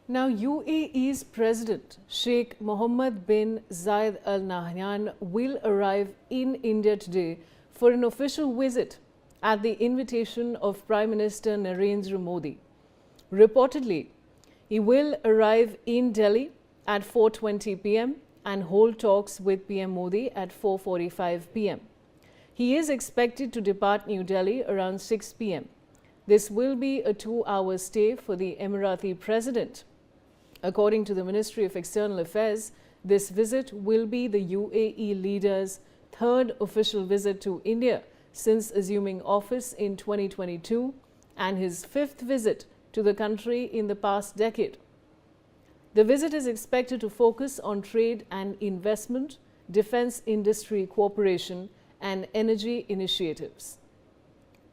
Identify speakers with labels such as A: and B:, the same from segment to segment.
A: Now, UAE's President Sheikh Mohammed bin Zayed Al Nahyan will arrive in India today for an official visit at the invitation of Prime Minister Narendra Modi. Reportedly, he will arrive in Delhi at 4:20 p.m. and hold talks with PM Modi at 4:45 p.m. He is expected to depart New Delhi around 6 p.m. This will be a 2-hour stay for the Emirati president. According to the Ministry of External Affairs, this visit will be the UAE leader's third official visit to India since assuming office in 2022 and his fifth visit to the country in the past decade. The visit is expected to focus on trade and investment, defense industry cooperation, and energy initiatives.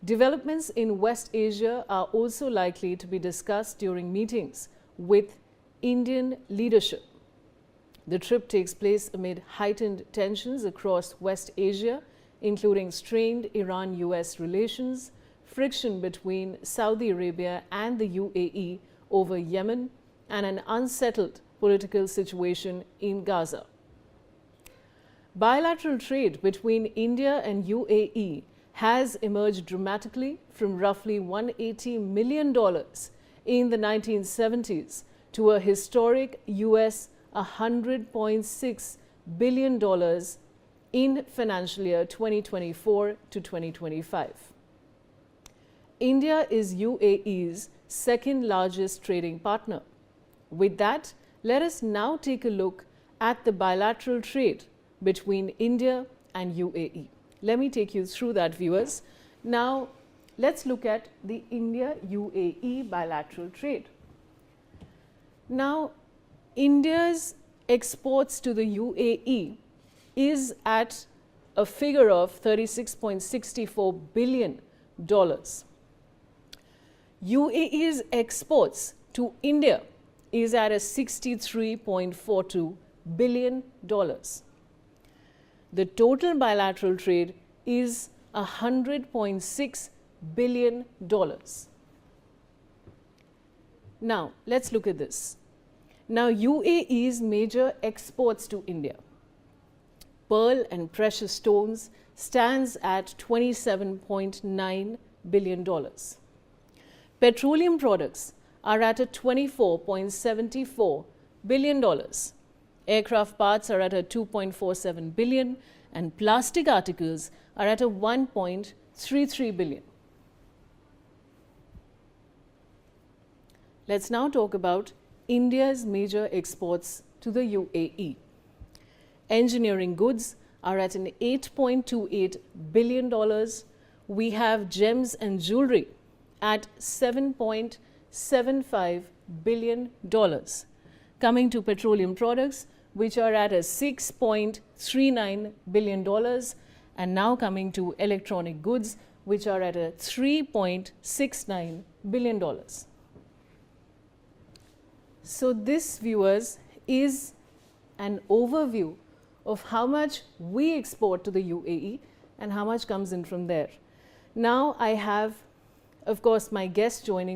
A: Developments in West Asia are also likely to be discussed during meetings with Indian leadership. The trip takes place amid heightened tensions across West Asia, including strained Iran-US relations, friction between Saudi Arabia and the UAE over Yemen, and an unsettled political situation in Gaza. Bilateral trade between India and UAE has emerged dramatically from roughly $180 million in the 1970s to a historic US $100.6 billion in financial year 2024 to 2025. India is UAE's second largest trading partner. With that, let us now take a look at the bilateral trade between India and UAE. Let me take you through that, viewers. Now, let's look at the India-UAE bilateral trade. Now, India's exports to the UAE is at a figure of $36.64 billion. UAE's exports to India is at a $63.42 billion. The total bilateral trade is $100.6 billion. Now, let's look at this. Now, UAE's major exports to India, pearl and precious stones, stands at $27.9 billion. Petroleum products are at a $24.74 billion. Aircraft parts are at a $2.47 billion, and plastic articles are at a $1.33 billion. Let's now talk about India's major exports to the UAE. Engineering goods are at an $8.28 billion. We have gems and jewelry at $7.75 billion. Coming to petroleum products, which are at a $6.39 billion, and now coming to electronic goods, which are at a $3.69 billion. So this, viewers, is an overview of how much we export to the UAE and how much comes in from there. Now I have, of course, my guest joining